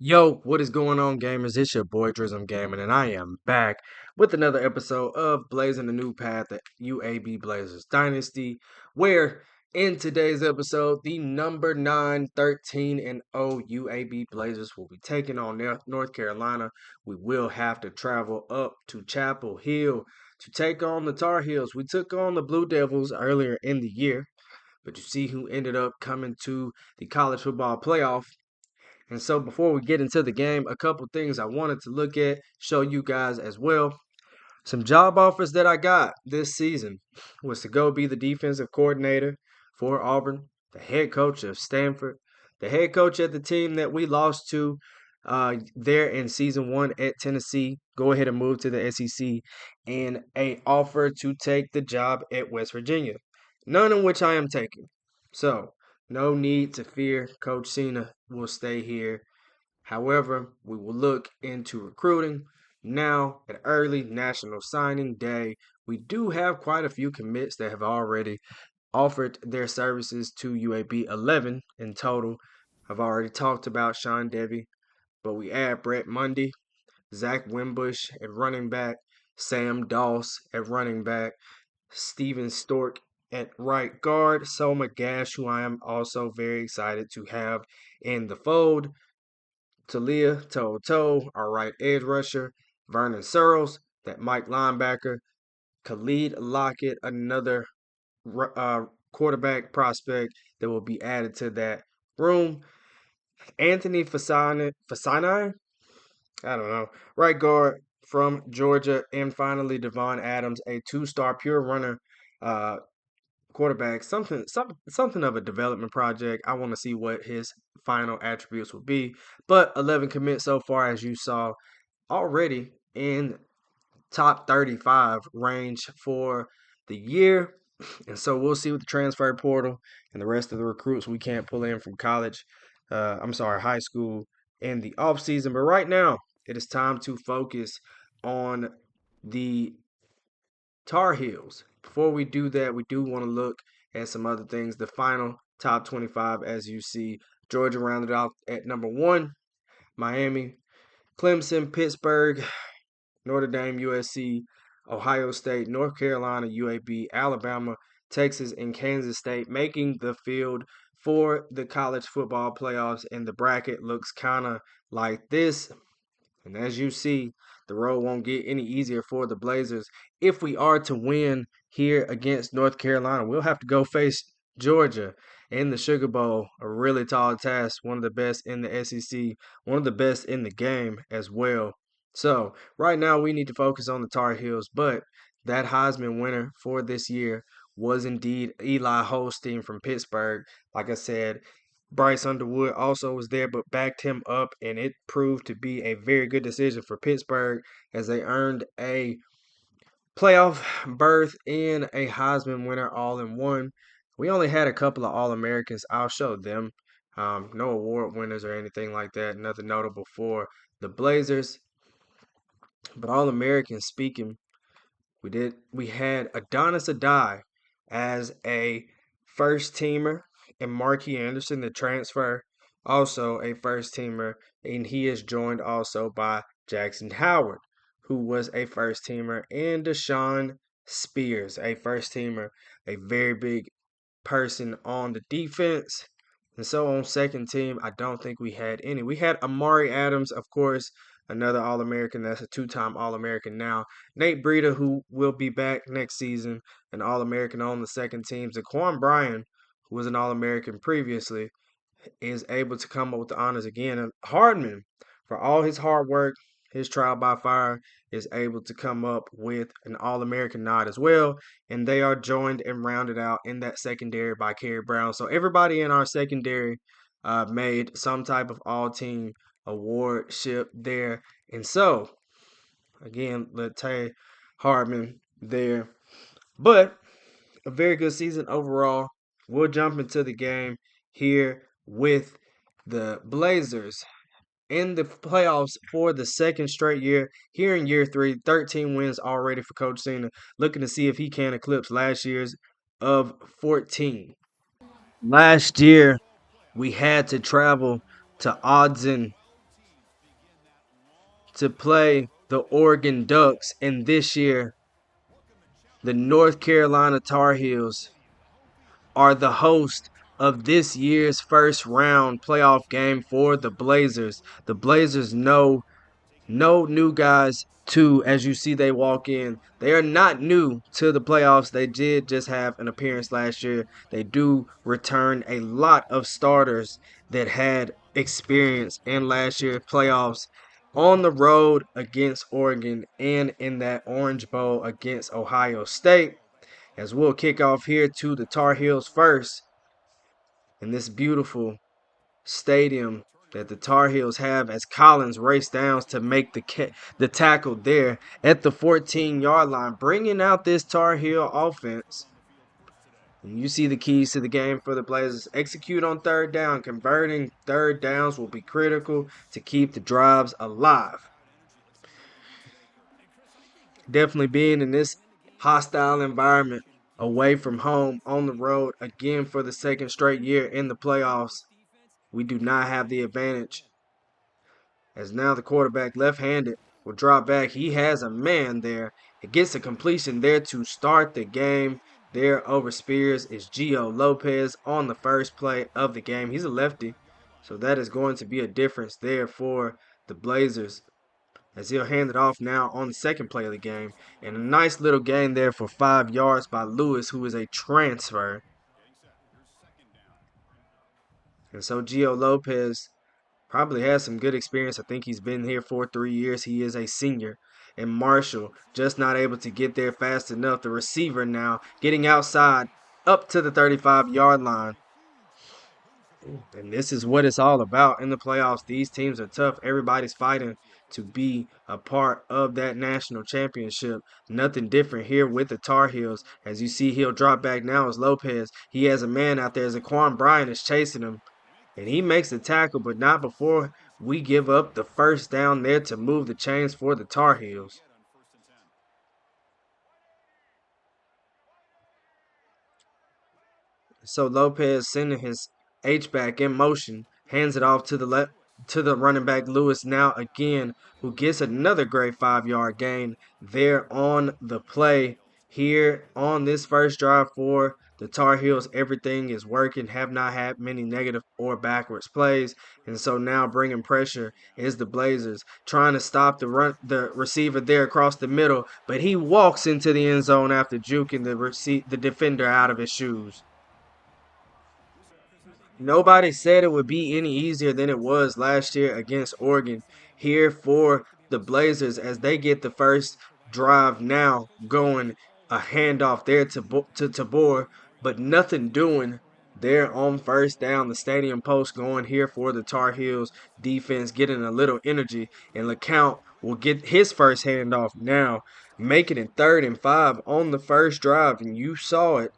Yo, what is going on, gamers? It's your boy Drizzum Gaming, and I am back with another episode of Blazing the New Path at UAB Blazers Dynasty, where in today's episode, the number 9, 13 and 0 UAB Blazers will be taking on North Carolina. We will have to travel up to Chapel Hill to take on the Tar Heels. We took on the Blue Devils earlier in the year, but you see who ended up coming to the college football playoff. And so before we get into the game, a couple things I wanted to look at, show you guys as well. Some job offers that I got this season was to go be the defensive coordinator for Auburn, the head coach of Stanford, the head coach at the team that we lost to there in season 1 at Tennessee. Go ahead and move to the SEC, and a offer to take the job at West Virginia. None of which I am taking. So no need to fear. Coach Cena will stay here. However, we will look into recruiting. Now, at early National Signing Day, we do have quite a few commits that have already offered their services to UAB, 11 in total. I've already talked about Sean Devey, but we add Brett Mundy, Zach Wimbush at running back, Sam Doss at running back, Steven Stork at right guard, Soma Gash, who I am also very excited to have in the fold, Talia Toto, our right edge rusher, Vernon Searles, that Mike linebacker, Khalid Lockett, another quarterback prospect that will be added to that room, Anthony Fasani, I don't know, right guard from Georgia, and finally Devon Adams, a two-star pure runner uh, quarterback, something of a development project. I want to see what his final attributes will be. But 11 commits so far, as you saw already in top 35 range for the year. And so we'll see with the transfer portal and the rest of the recruits we can't pull in from college. High school in the offseason. But right now, it is time to focus on the Tar Heels. Before we do that, we do want to look at some other things. The final top 25, as you see, Georgia rounded out at number 1, Miami, Clemson, Pittsburgh, Notre Dame, USC, Ohio State, North Carolina, UAB, Alabama, Texas, and Kansas State making the field for the college football playoffs. And the bracket looks kind of like this. And as you see, the road won't get any easier for the Blazers. If we are to win here against North Carolina, we'll have to go face Georgia in the Sugar Bowl, a really tall task, one of the best in the SEC, one of the best in the game as well. So, right now we need to focus on the Tar Heels, but that Heisman winner for this year was indeed Eli Holstein from Pittsburgh. Like I said, Bryce Underwood also was there, but backed him up, and it proved to be a very good decision for Pittsburgh as they earned a playoff berth and a Heisman winner all in one. We only had a couple of All Americans. I'll show them. No award winners or anything like that. Nothing notable for the Blazers. But All Americans speaking, we had Adonis Adai as a first teamer, and Marquis Anderson, the transfer, also a first teamer, and he is joined also by Jackson Howard, who was a first teamer, and Deshaun Spears, a first teamer, a very big person on the defense. And so on second team, I don't think we had any. We had Amari Adams, of course, another All American. That's a two-time All American now. Nate Breida, who will be back next season, an All American on the second team. Zaquan Bryan, who was an All American previously, is able to come up with the honors again. And Hardman, for all his hard work, his trial by fire, is able to come up with an All American nod as well. And they are joined and rounded out in that secondary by Kerry Brown. So everybody in our secondary made some type of all team awardship there. And so, again, Latte Hardman there. But a very good season overall. We'll jump into the game here with the Blazers in the playoffs for the second straight year. Here in year 3, 13 wins already for Coach Cena, looking to see if he can eclipse last year's of 14. Last year, we had to travel to Odson to play the Oregon Ducks, and this year the North Carolina Tar Heels are the host of this year's first round playoff game for the Blazers. The Blazers know no new guys too, as you see they walk in. They are not new to the playoffs. They did just have an appearance last year. They do return a lot of starters that had experience in last year's playoffs on the road against Oregon and in that Orange Bowl against Ohio State. As we'll kick off here to the Tar Heels first in this beautiful stadium that the Tar Heels have as Collins raced down to make the tackle there at the 14-yard line, bringing out this Tar Heel offense. And you see the keys to the game for the Blazers. Execute on third down. Converting third downs will be critical to keep the drives alive. Definitely being in this hostile environment away from home on the road again for the second straight year in the playoffs, we do not have the advantage. As now the quarterback left-handed will drop back. He has a man there. It gets a completion there to start the game. There over Spears is Gio Lopez on the first play of the game. He's a lefty, so that is going to be a difference there for the Blazers as he'll hand it off now on the second play of the game. And a nice little gain there for 5 yards by Lewis, who is a transfer. And so Gio Lopez probably has some good experience. I think he's been here for 3 years. He is a senior. And Marshall just not able to get there fast enough. The receiver now getting outside up to the 35-yard line. And this is what it's all about in the playoffs. These teams are tough. Everybody's fighting to be a part of that national championship. Nothing different here with the Tar Heels. As you see, he'll drop back now as Lopez. He has a man out there. Zaquan Bryant is chasing him. And he makes the tackle, but not before we give up the first down there to move the chains for the Tar Heels. So Lopez sending his H-back in motion, hands it off to the running back Lewis now again, who gets another great 5-yard gain there on the play. Here on this first drive for the Tar Heels, everything is working, have not had many negative or backwards plays, and so now bringing pressure is the Blazers, trying to stop the receiver there across the middle, but he walks into the end zone after juking the defender out of his shoes. Nobody said it would be any easier than it was last year against Oregon. Here for the Blazers as they get the first drive now going, a handoff there to Tabor, but nothing doing there on first down. The stadium post going here for the Tar Heels defense, getting a little energy, and LeCount will get his first handoff now, making it 3rd and 5 on the first drive, and you saw it.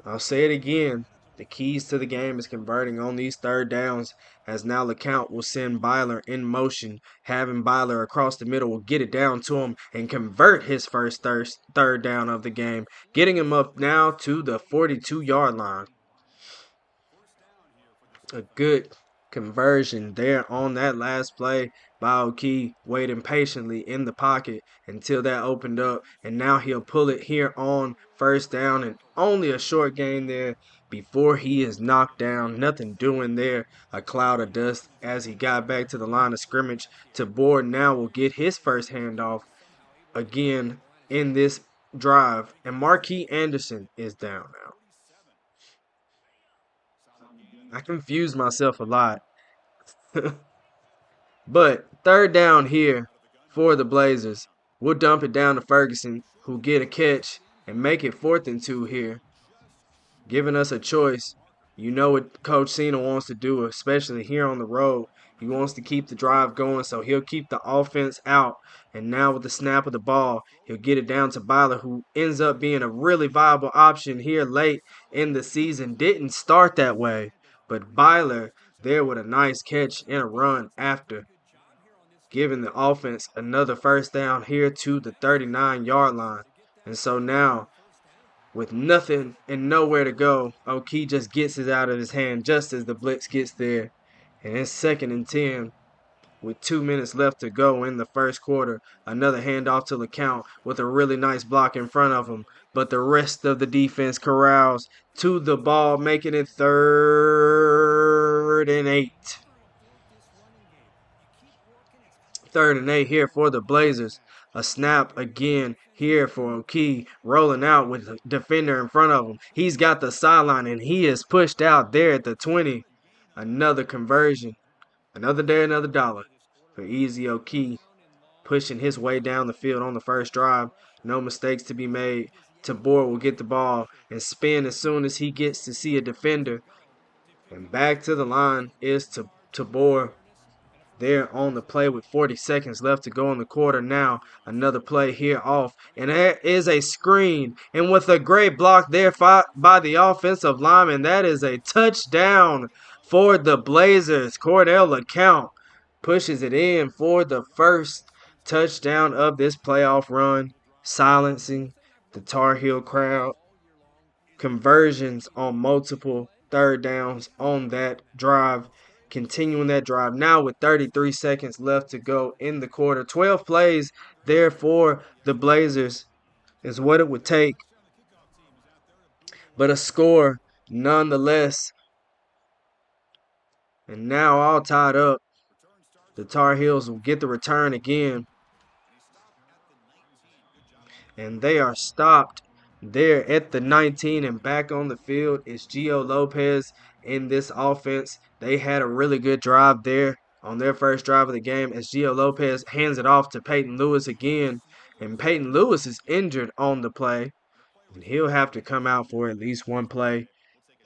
I'll say it again. The keys to the game is converting on these third downs, as now LeCount will send Byler in motion. Having Byler across the middle will get it down to him and convert his first third down of the game, getting him up now to the 42-yard line. A good conversion there on that last play by O'Key, waiting patiently in the pocket until that opened up, and now he'll pull it here on first down, and only a short gain there before he is knocked down. Nothing doing there, a cloud of dust as he got back to the line of scrimmage. Tabor now will get his first handoff again in this drive, and Marquis Anderson is down now. I confuse myself a lot. But third down here for the Blazers. We'll dump it down to Ferguson, who get a catch and make it 4th and 2 here, giving us a choice. You know what Coach Cena wants to do, especially here on the road. He wants to keep the drive going, so he'll keep the offense out. And now with the snap of the ball, he'll get it down to Byler, who ends up being a really viable option here late in the season. Didn't start that way, but Byler there with a nice catch and a run after, giving the offense another first down here to the 39-yard line. And so now, with nothing and nowhere to go, O'Key just gets it out of his hand just as the blitz gets there. And it's 2nd and 10. with 2 minutes left to go in the first quarter. Another handoff to LeCount with a really nice block in front of him. But the rest of the defense corrals to the ball, making it 3rd and 8. 3rd and 8 here for the Blazers. A snap again here for O'Kee, rolling out with a defender in front of him. He's got the sideline, and he is pushed out there at the 20. Another conversion. Another day, another dollar for Easy O'Kee, pushing his way down the field on the first drive. No mistakes to be made. Tabor will get the ball and spin as soon as he gets to see a defender. And back to the line is Tabor. There on the play with 40 seconds left to go in the quarter now. Another play here off. And there is a screen. And with a great block there by the offensive lineman, that is a touchdown for the Blazers. Cordell LeCount pushes it in for the first touchdown of this playoff run, silencing the Tar Heel crowd. Conversions on multiple third downs on that drive. Continuing that drive now with 33 seconds left to go in the quarter. 12 plays there for the Blazers is what it would take. But a score nonetheless. And now all tied up. The Tar Heels will get the return again. And they are stopped there at the 19, and back on the field is Gio Lopez in this offense. They had a really good drive there on their first drive of the game as Gio Lopez hands it off to Peyton Lewis again. And Peyton Lewis is injured on the play, and he'll have to come out for at least one play,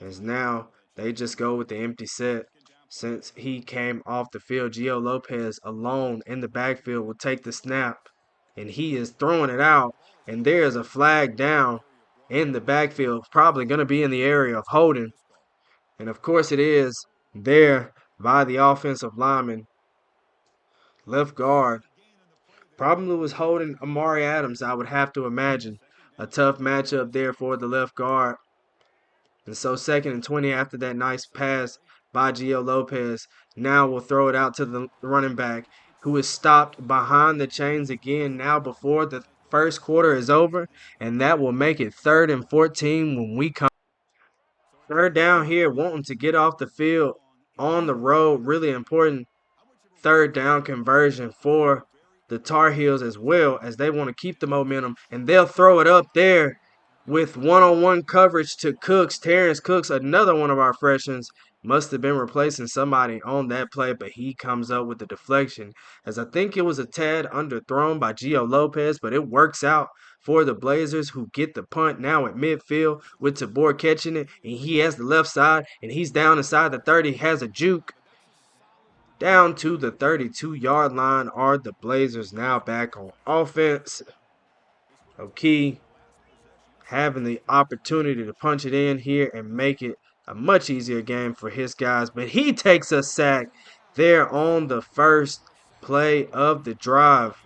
as now they just go with the empty set. Since he came off the field, Gio Lopez alone in the backfield will take the snap, and he is throwing it out. And there's a flag down in the backfield, probably going to be in the area of holding. And of course it is there by the offensive lineman. Left guard. Probably was holding Amari Adams, I would have to imagine. A tough matchup there for the left guard. And so 2nd and 20 after that nice pass by Gio Lopez. Now we'll throw it out to the running back, who is stopped behind the chains again now before the first quarter is over, and that will make it 3rd and 14 when we come. 3rd down here, wanting to get off the field on the road. Really important 3rd down conversion for the Tar Heels as well, as they want to keep the momentum, and they'll throw it up there with one-on-one coverage to Cooks. Terrence Cooks, another one of our freshmen, must have been replacing somebody on that play, but he comes up with the deflection, as I think it was a tad underthrown by Gio Lopez, but it works out for the Blazers, who get the punt now at midfield with Tabor catching it, and he has the left side, and he's down inside the 30, has a juke. Down to the 32-yard line are the Blazers, now back on offense. O'Kee having the opportunity to punch it in here and make it a much easier game for his guys. But he takes a sack there on the first play of the drive.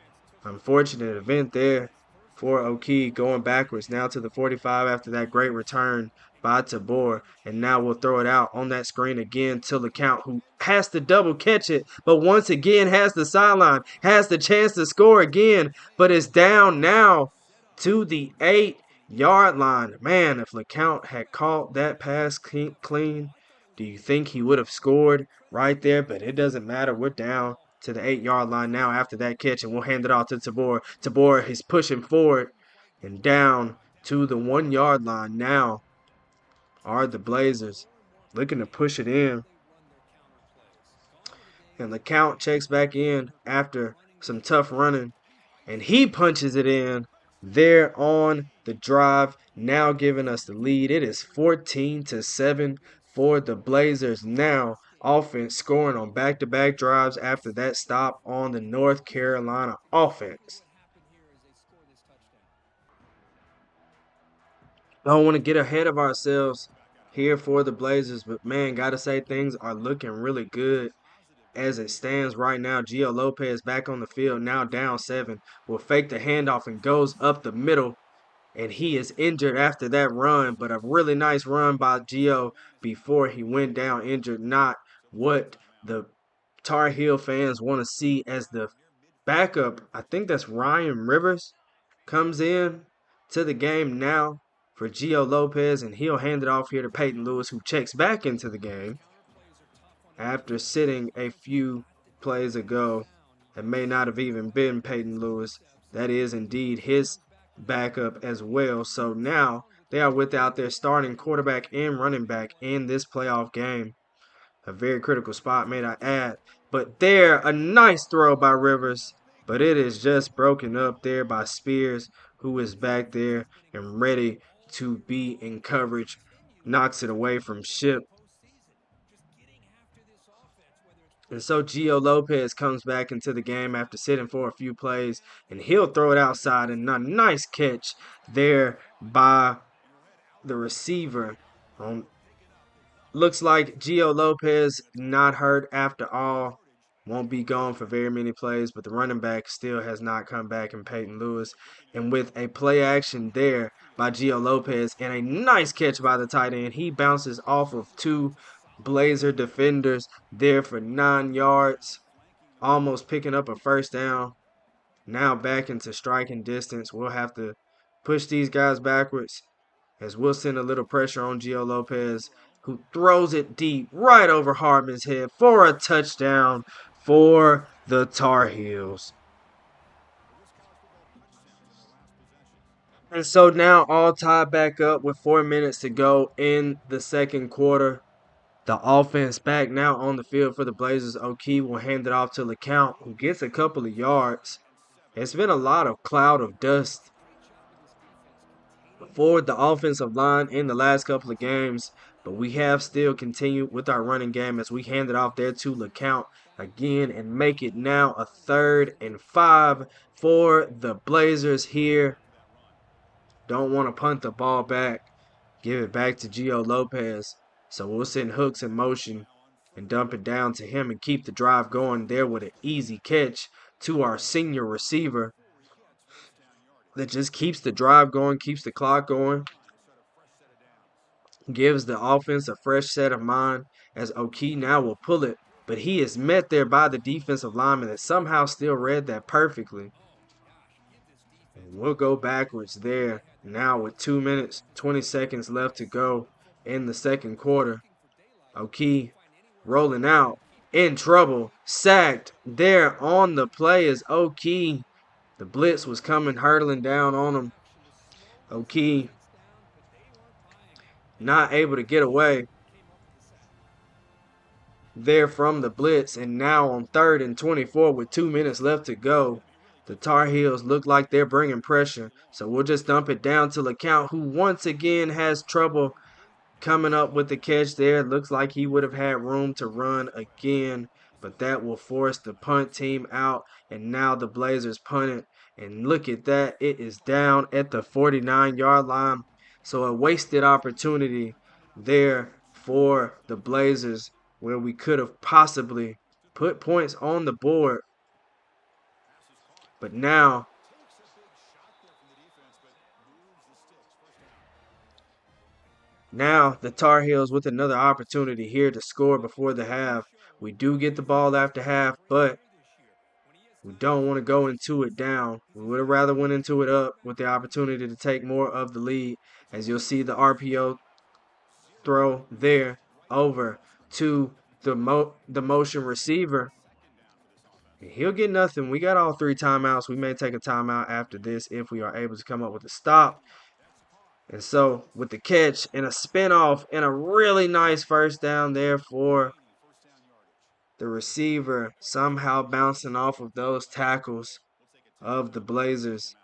Unfortunate event there for O'Kee, going backwards now to the 45 after that great return by Tabor. And now we'll throw it out on that screen again to LeCount, who has to double catch it, but once again has the sideline, has the chance to score again, but is down now to the 8-yard line. Man, if LeCount had caught that pass clean, do you think he would have scored right there? But it doesn't matter. We're down to the 8-yard line now after that catch, and we'll hand it off to Tabor. Tabor is pushing forward, and down to the 1-yard line now are the Blazers, looking to push it in. And LeCount checks back in after some tough running, and he punches it in there on the drive, now giving us the lead. It is 14-7 for the Blazers now. Offense scoring on back-to-back drives after that stop on the North Carolina offense. Don't want to get ahead of ourselves here for the Blazers, but man, gotta say things are looking really good as it stands right now. Gio Lopez back on the field, now down 7, will fake the handoff and goes up the middle, and he is injured after that run, but a really nice run by Gio before he went down injured. Not what the Tar Heel fans want to see as the backup. I think that's Ryan Rivers comes in to the game now for Gio Lopez, and he'll hand it off here to Peyton Lewis, who checks back into the game after sitting a few plays ago. It may not have even been Peyton Lewis. That is indeed his backup as well. So now they are without their starting quarterback and running back in this playoff game. A very critical spot, may I add. But there, a nice throw by Rivers, but it is just broken up there by Spears, who is back there and ready to be in coverage. Knocks it away from Ship. And so Gio Lopez comes back into the game after sitting for a few plays, and he'll throw it outside. And a nice catch there by the receiver. Looks like Gio Lopez not hurt after all. Won't be gone for very many plays, but the running back still has not come back in Peyton Lewis. And with a play action there by Gio Lopez and a nice catch by the tight end, he bounces off of two Blazer defenders there for 9 yards, almost picking up a first down. Now back into striking distance. We'll have to push these guys backwards as we'll send a little pressure on Gio Lopez, who throws it deep right over Hardman's head for a touchdown for the Tar Heels. And so now all tied back up with 4 minutes to go in the second quarter. The offense back now on the field for the Blazers. O'Kee will hand it off to LeCount, who gets a couple of yards. It's been a lot of cloud of dust for the offensive line in the last couple of games, but we have still continued with our running game as we hand it off there to LeCount again and make it now a 3rd and 5 for the Blazers here. Don't want to punt the ball back. Give it back to Gio Lopez. So we'll send Hooks in motion and dump it down to him and keep the drive going there with an easy catch to our senior receiver that just keeps the drive going, keeps the clock going, gives the offense a fresh set of mind as O'Kee now will pull it, but he is met there by the defensive lineman that somehow still read that perfectly. And we'll go backwards there now with 2 minutes, 20 seconds left to go in the second quarter. O'Kee rolling out, in trouble, sacked there on the play as O'Kee. The blitz was coming hurtling down on him. O'Kee not able to get away there from the blitz, and now on 3rd and 24 with 2 minutes left to go. The Tar Heels look like they're bringing pressure, so we'll just dump it down to LeCount, who once again has trouble coming up with the catch there. Looks like he would have had room to run again, but that will force the punt team out, and now the Blazers punt it. And look at that, it is down at the 49-yard line. So a wasted opportunity there for the Blazers where we could have possibly put points on the board. But now the Tar Heels with another opportunity here to score before the half. We do get the ball after half, but we don't want to go into it down. We would have rather went into it up with the opportunity to take more of the lead. As you'll see the RPO throw there over to the motion receiver. He'll get nothing. We got all 3 timeouts. We may take a timeout after this if we are able to come up with a stop. And so with the catch and a spin-off and a really nice first down there for the receiver, somehow bouncing off of those tackles of the Blazers,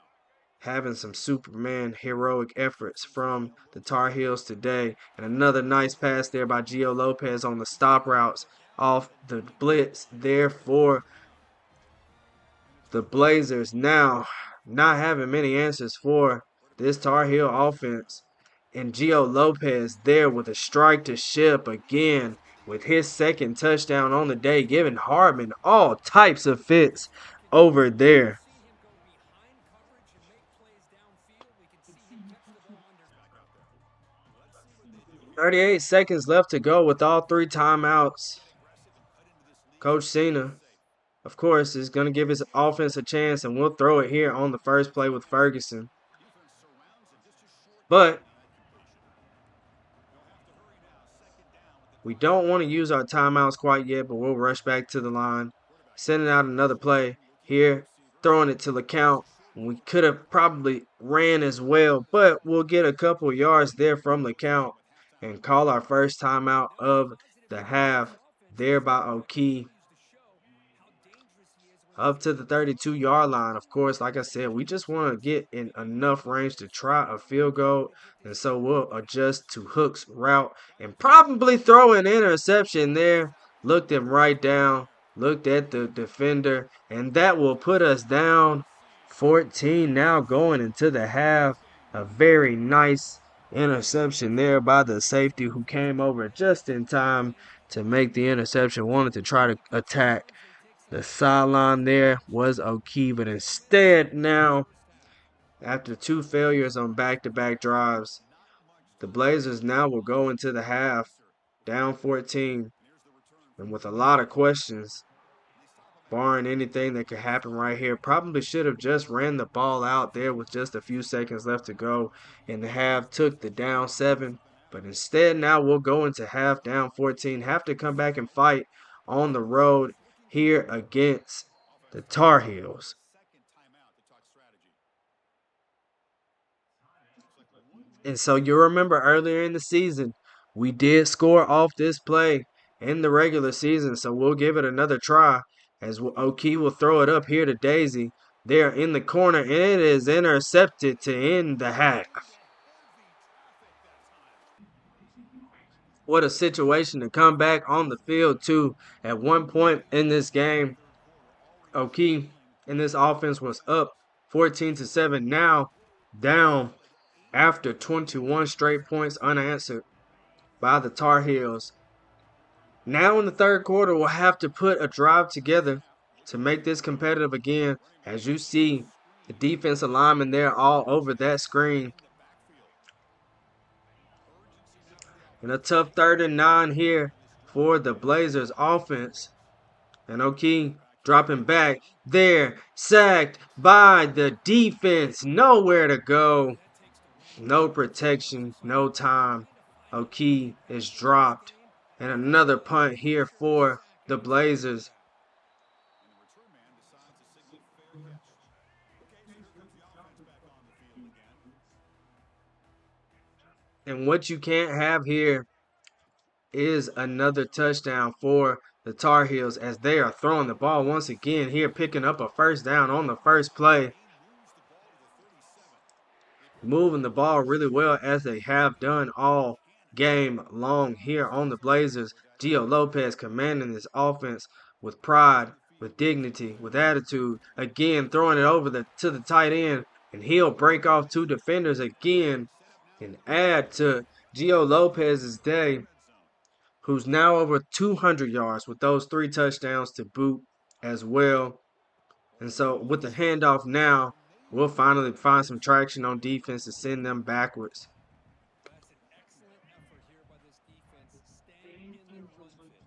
having some Superman heroic efforts from the Tar Heels today. And another nice pass there by Gio Lopez on the stop routes off the blitz there for the Blazers. Now not having many answers for this Tar Heel offense. And Gio Lopez there with a strike to Ship again with his second touchdown on the day, giving Hardman all types of fits over there. 38 seconds left to go with all 3 timeouts. Coach Cena, of course, is going to give his offense a chance, and we'll throw it here on the first play with Ferguson. But we don't want to use our timeouts quite yet, but we'll rush back to the line, sending out another play here, throwing it to LeCount. We could have probably ran as well, but we'll get a couple yards there from LeCount and call our first timeout of the half there by O'Key up to the 32-yard line. Of course, like I said, we just want to get in enough range to try a field goal, and so we'll adjust to Hook's route and probably throw an interception there. Looked him right down, looked at the defender, and that will put us down 14 now going into the half. A very nice interception there by the safety who came over just in time to make the interception. Wanted to try to attack the sideline there was O'Kee, but instead now, after two failures on back-to-back drives, the Blazers now will go into the half down 14 and with a lot of questions, barring anything that could happen right here. Probably should have just ran the ball out there with just a few seconds left to go in the half, took the down 7, but instead now we'll go into half down 14, have to come back and fight on the road here against the Tar Heels. And so you remember earlier in the season, we did score off this play in the regular season, so we'll give it another try as O'Kee will throw it up here to Daisy. They're in the corner, and it is intercepted to end the half. What a situation to come back on the field, too. At one point in this game, O'Kee in this offense was up 14-7, now down after 21 straight points unanswered by the Tar Heels. Now in the third quarter, we'll have to put a drive together to make this competitive again. As you see, the defensive linemen there all over that screen. And a tough 3rd-and-9 here for the Blazers offense. And O'Kee dropping back there, sacked by the defense. Nowhere to go. No protection, no time. O'Kee is dropped. And another punt here for the Blazers. And what you can't have here is another touchdown for the Tar Heels as they are throwing the ball once again here, picking up a first down on the first play. Moving the ball really well as they have done all game long here on the Blazers. Gio Lopez commanding this offense with pride, with dignity, with attitude. Again, throwing it over to the tight end, and he'll break off two defenders again and add to Gio Lopez's day, who's now over 200 yards with those 3 touchdowns to boot as well. And so with the handoff now, we'll finally find some traction on defense to send them backwards.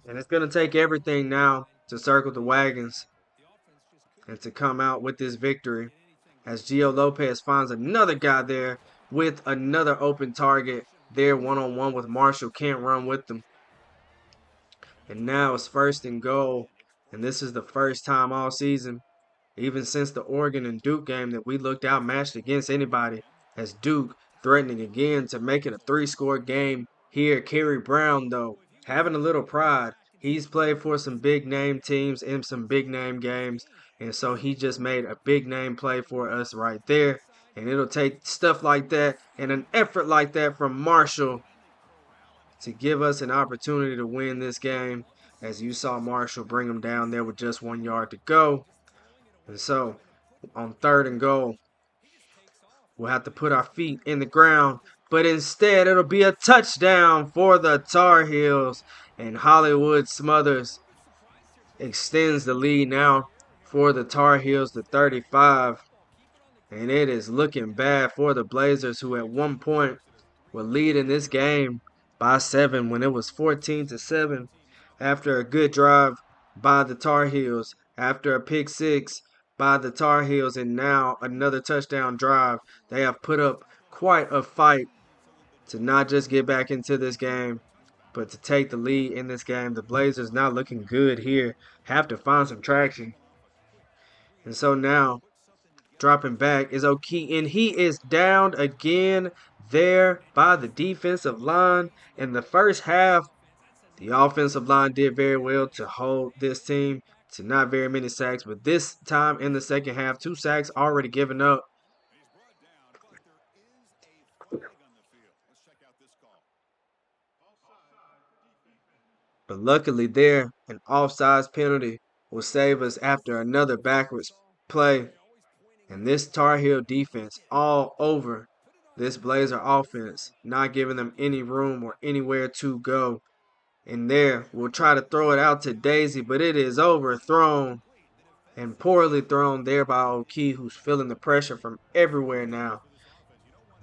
And it's going to take everything now to circle the wagons and to come out with this victory as Gio Lopez finds another guy there with another open target there one-on-one with Marshall. Can't run with them. And now it's 1st and goal. And this is the first time all season, even since the Oregon and Duke game, that we looked outmatched against anybody, as Duke threatening again to make it a 3-score game here. Kerry Brown, though, having a little pride. He's played for some big-name teams in some big-name games, and so he just made a big-name play for us right there. And it'll take stuff like that and an effort like that from Marshall to give us an opportunity to win this game, as you saw Marshall bring him down there with just 1 yard to go. And so on 3rd and goal, we'll have to put our feet in the ground, but instead it'll be a touchdown for the Tar Heels, and Hollywood Smothers extends the lead now for the Tar Heels to 35. And it is looking bad for the Blazers, who at one point were leading this game by 7 when it was 14-7 after a good drive by the Tar Heels after a pick six by the Tar Heels, and now another touchdown drive. They have put up quite a fight to not just get back into this game, but to take the lead in this game. The Blazers not looking good here. Have to find some traction. And so now, dropping back is O'Kee, and he is downed again there by the defensive line. In the first half, the offensive line did very well to hold this team to not very many sacks, but this time in the second half, 2 sacks already given up. But luckily there, an offsides penalty will save us after another backwards play. And this Tar Heel defense all over this Blazer offense, not giving them any room or anywhere to go. And there, we'll try to throw it out to Daisy, but it is overthrown and poorly thrown there by O'Kee, who's feeling the pressure from everywhere now.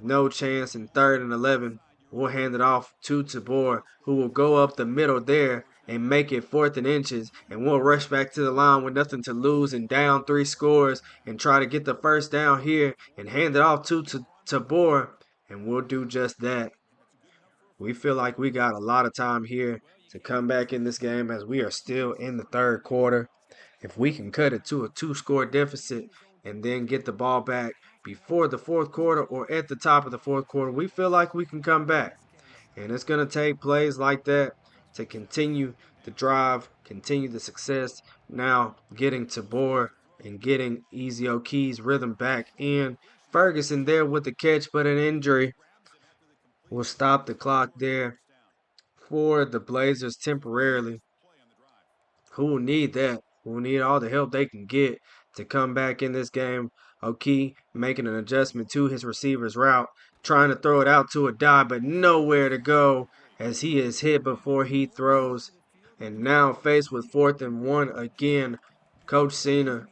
No chance in 3rd and 11. We'll hand it off to Tabor, who will go up the middle there and make it 4th and inches. And we'll rush back to the line with nothing to lose and down 3 scores and try to get the first down here and hand it off to Tabor. And we'll do just that. We feel like we got a lot of time here to come back in this game as we are still in the 3rd quarter. If we can cut it to a 2-score deficit and then get the ball back before the 4th quarter or at the top of the 4th quarter, we feel like we can come back. And it's going to take plays like that to continue the drive, continue the success. Now getting Tabor and getting Easy O'Kee's rhythm back in. Ferguson there with the catch, but an injury will stop the clock there for the Blazers temporarily. Who will need that? Who will need all the help they can get to come back in this game. O'Kee making an adjustment to his receiver's route, trying to throw it out to a dive, but nowhere to go as he is hit before he throws. And now faced with 4th and 1 again, Coach Cena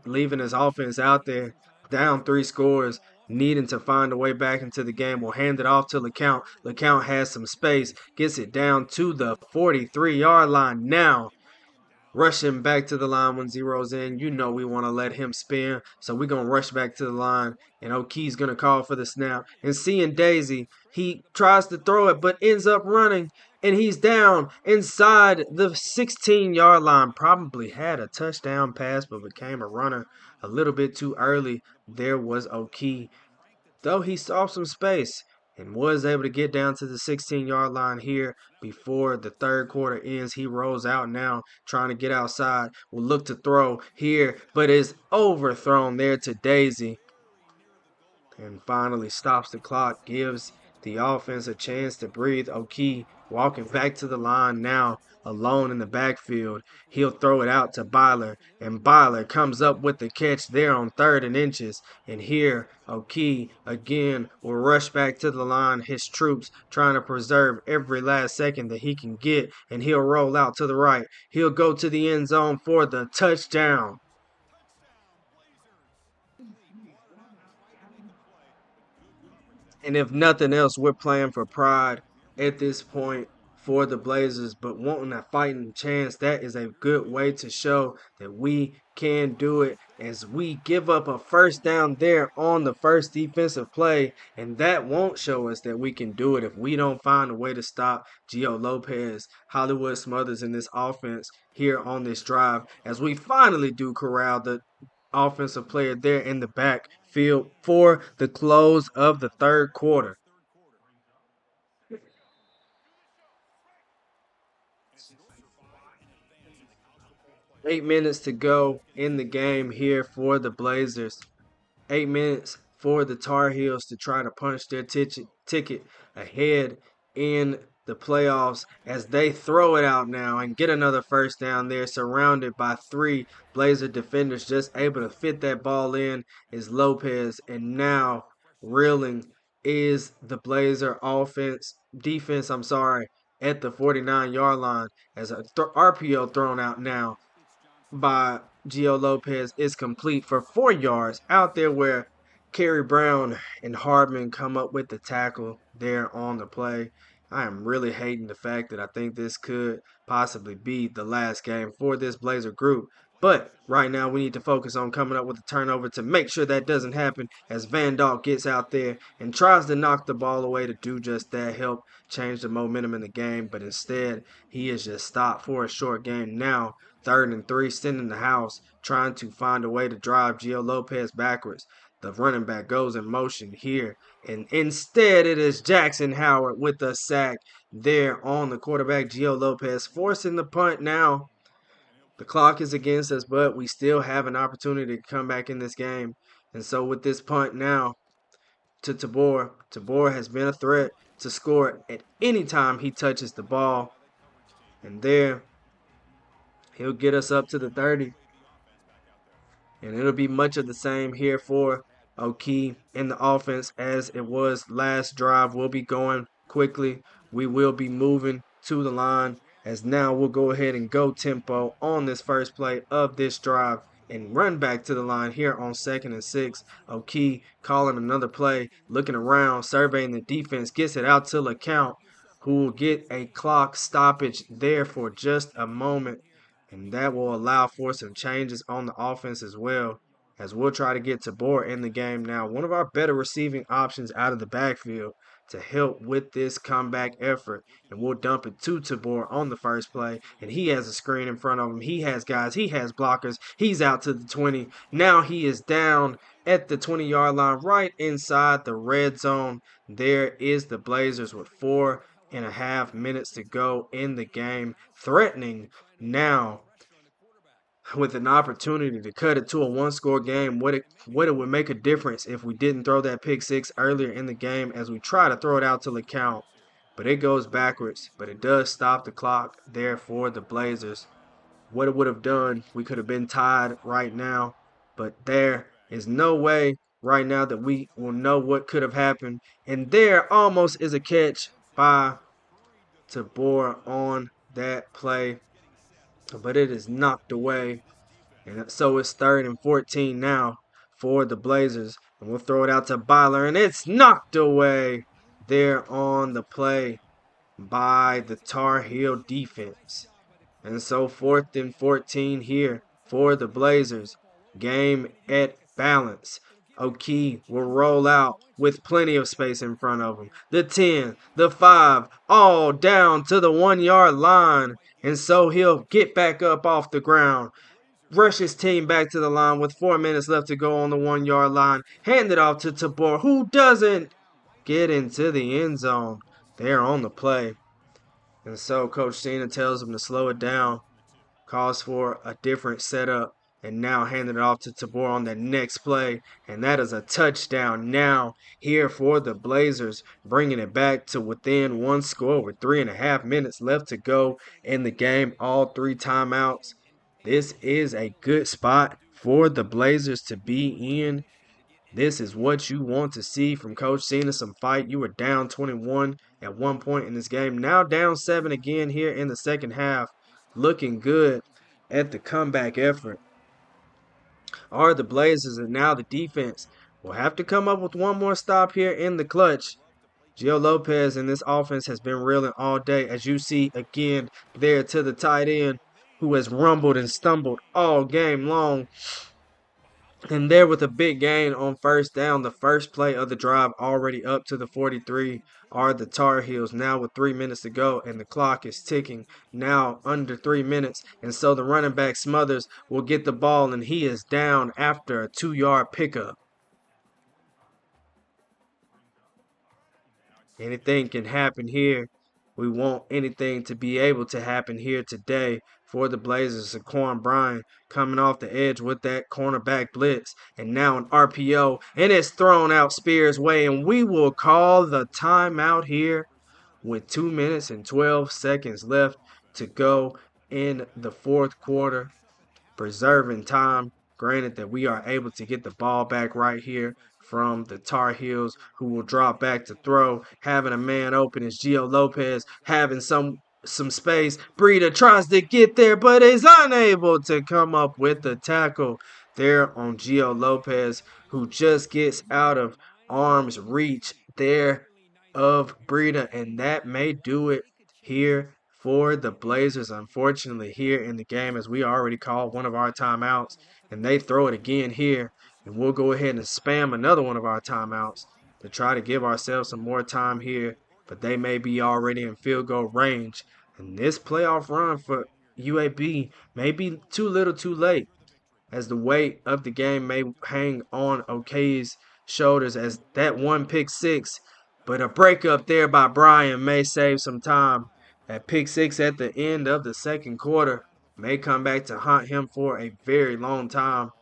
leaving his offense out there, down 3 scores, needing to find a way back into the game. Will hand it off to LeCount. LeCount has some space, gets it down to the 43-yard line now. Rushing back to the line when zero's in. You know we want to let him spin. So we're going to rush back to the line. And O'Kee's going to call for the snap. And seeing Daisy, he tries to throw it but ends up running. And he's down inside the 16-yard line. Probably had a touchdown pass but became a runner a little bit too early. There was O'Kee. Though he saw some space and was able to get down to the 16-yard line here before the 3rd quarter ends. He rolls out now, trying to get outside. Will look to throw here, but is overthrown there to Daisy. And finally stops the clock, gives the offense a chance to breathe. O'Kee walking back to the line now, alone in the backfield. He'll throw it out to Byler, and Byler comes up with the catch there on 3rd and inches. And here, O'Kee again will rush back to the line, his troops trying to preserve every last second that he can get, and he'll roll out to the right. He'll go to the end zone for the touchdown. And if nothing else, we're playing for pride at this point for the Blazers, but wanting a fighting chance. That is a good way to show that we can do it as we give up a first down there on the first defensive play, and that won't show us that we can do it if we don't find a way to stop Gio Lopez. Hollywood Smothers in this offense here on this drive as we finally do corral the offensive player there in the backfield for the close of the 3rd quarter. 8 minutes to go in the game here for the Blazers. 8 minutes for the Tar Heels to try to punch their ticket ahead in the playoffs as they throw it out now and get another first down there, surrounded by 3 Blazer defenders. Just able to fit that ball in is Lopez, and now reeling is the Blazer defense, at the 49-yard line as a RPO thrown out now by Gio Lopez is complete for 4 yards out there where Kerry Brown and Hardman come up with the tackle there on the play. I am really hating the fact that I think this could possibly be the last game for this Blazer group. But right now, we need to focus on coming up with a turnover to make sure that doesn't happen as Van Dalt gets out there and tries to knock the ball away to do just that, help change the momentum in the game. But instead, he is just stopped for a short game now. 3rd and 3, sending the house, trying to find a way to drive Gio Lopez backwards. The running back goes in motion here, and instead it is Jackson Howard with a sack there on the quarterback, Gio Lopez, forcing the punt now. The clock is against us, but we still have an opportunity to come back in this game. And so with this punt now to Tabor, Tabor has been a threat to score at any time he touches the ball. And there, he'll get us up to the 30. And it'll be much of the same here for O'Key in the offense as it was last drive. We'll be going quickly. We will be moving to the line as now we'll go ahead and go tempo on this first play of this drive and run back to the line here on 2nd and 6. O'Key calling another play, looking around, surveying the defense, gets it out to LeCount, who will get a clock stoppage there for just a moment. And that will allow for some changes on the offense as well, as we'll try to get Tabor in the game now. One of our better receiving options out of the backfield to help with this comeback effort. And we'll dump it to Tabor on the first play. And he has a screen in front of him. He has guys. He has blockers. He's out to the 20. Now he is down at the 20-yard line right inside the red zone. There is the Blazers with 4.5 minutes to go in the game, threatening now with an opportunity to cut it to a one-score game. What it would make a difference if we didn't throw that pick six earlier in the game as we try to throw it out to LeCount. But it goes backwards, but it does stop the clock there for the Blazers. What it would have done, we could have been tied right now, but there is no way right now that we will know what could have happened. And there almost is a catch by Tabor on that play, but it is knocked away. And so it's 3rd and 14 now for the Blazers. And we'll throw it out to Byler, and it's knocked away there on the play by the Tar Heel defense. And so 4th and 14 here for the Blazers. Game at balance. O'Key will roll out with plenty of space in front of him. The 10, the 5, all down to the 1-yard line. And so he'll get back up off the ground. Rush his team back to the line with 4 minutes left to go on the 1-yard line. Hand it off to Tabor, who doesn't get into the end zone there on the play. And so Coach Cena tells him to slow it down, calls for a different setup, and now handing it off to Tabor on that next play. And that is a touchdown now here for the Blazers, bringing it back to within one score with 3.5 minutes left to go in the game, all 3 timeouts. This is a good spot for the Blazers to be in. This is what you want to see from Coach Cena, some fight. You were down 21 at one point in this game. Now down 7 again here in the second half. Looking good at the comeback effort are the Blazers, and now the defense will have to come up with one more stop here in the clutch. Gio Lopez in this offense has been reeling all day, as you see again there to the tight end, who has rumbled and stumbled all game long. And there with a big gain on first down, the first play of the drive already up to the 43 are the Tar Heels now with 3 minutes to go, and the clock is ticking now under 3 minutes. And so the running back Smothers will get the ball, and he is down after a 2-yard pickup. Anything can happen here. We want anything to be able to happen here today for the Blazers. Saquon Bryant coming off the edge with that cornerback blitz. And now an RPO. And it's thrown out Spears' way. And we will call the timeout here with 2 minutes and 12 seconds left to go in the fourth quarter. Preserving time. Granted that we are able to get the ball back right here from the Tar Heels, who will drop back to throw, having a man open is Gio Lopez, having some space. Breida tries to get there, but is unable to come up with the tackle there on Gio Lopez, who just gets out of arm's reach there of Breida, and that may do it here for the Blazers. Unfortunately, here in the game, as we already called one of our timeouts, and they throw it again here, and we'll go ahead and spam another one of our timeouts to try to give ourselves some more time here, but they may be already in field goal range. And this playoff run for UAB may be too little too late, as the weight of the game may hang on Okay's shoulders as that one pick six. But a breakup there by Brian may save some time. That pick six at the end of the second quarter may come back to haunt him for a very long time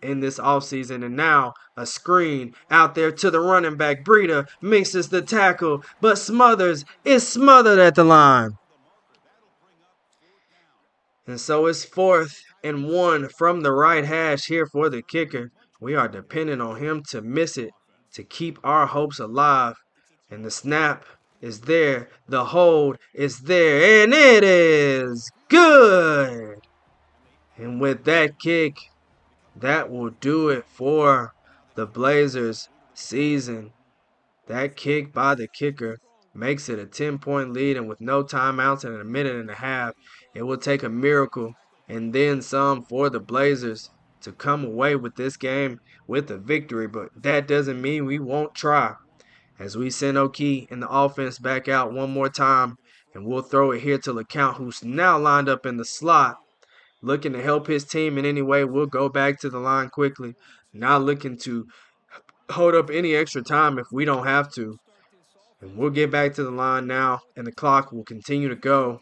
in this offseason. And now a screen out there to the running back. Breida mixes the tackle, but Smothers is smothered at the line. And so it's 4th and 1 from the right hash here for the kicker. We are depending on him to miss it to keep our hopes alive. And the snap is there. The hold is there. And it is good. And with that kick, that will do it for the Blazers season. That kick by the kicker makes it a 10-point lead, and with no timeouts and a minute and a half, it will take a miracle and then some for the Blazers to come away with this game with a victory. But that doesn't mean we won't try, as we send O'Key and the offense back out one more time, and we'll throw it here to LeCount, who's now lined up in the slot, looking to help his team in any way. We'll go back to the line quickly, not looking to hold up any extra time if we don't have to. And we'll get back to the line now, and the clock will continue to go.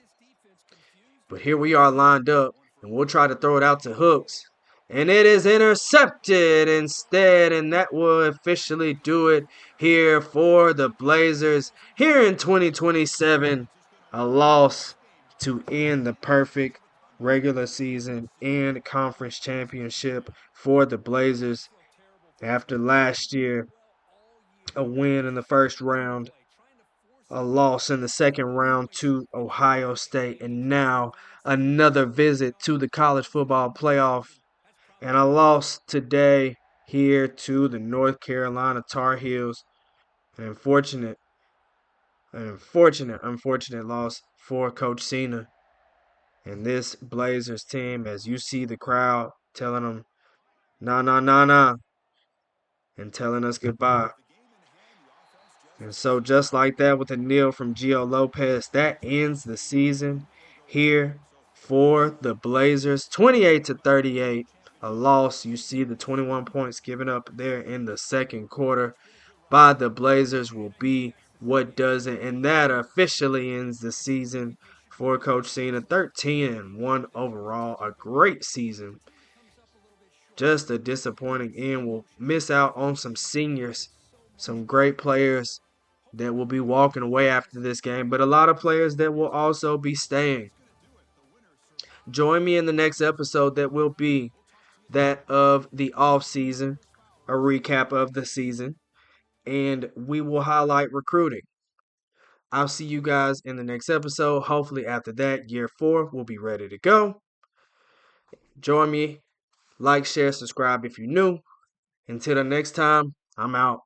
But here we are lined up, and we'll try to throw it out to Hooks. And it is intercepted instead, and that will officially do it here for the Blazers here in 2027. A loss to end the perfect regular season and conference championship for the Blazers after last year, a win in the first round, a loss in the second round to Ohio State, and now another visit to the college football playoff, and a loss today here to the North Carolina Tar Heels. An unfortunate loss for Coach Cena and this Blazers team, as you see the crowd telling them, nah, nah, nah, nah, and telling us goodbye. And so just like that, with a kneel from Gio Lopez, that ends the season here for the Blazers. 28-38, a loss. You see the 21 points given up there in the second quarter by the Blazers will be what does it. And that officially ends the season for Coach Cena. 13-1 overall, a great season. Just a disappointing end. We'll miss out on some seniors, some great players that will be walking away after this game, but a lot of players that will also be staying. Join me in the next episode that will be that of the off season, a recap of the season, and we will highlight recruiting. I'll see you guys in the next episode. Hopefully after that, year 4 will be ready to go. Join me, like, share, subscribe if you're new. Until the next time, I'm out.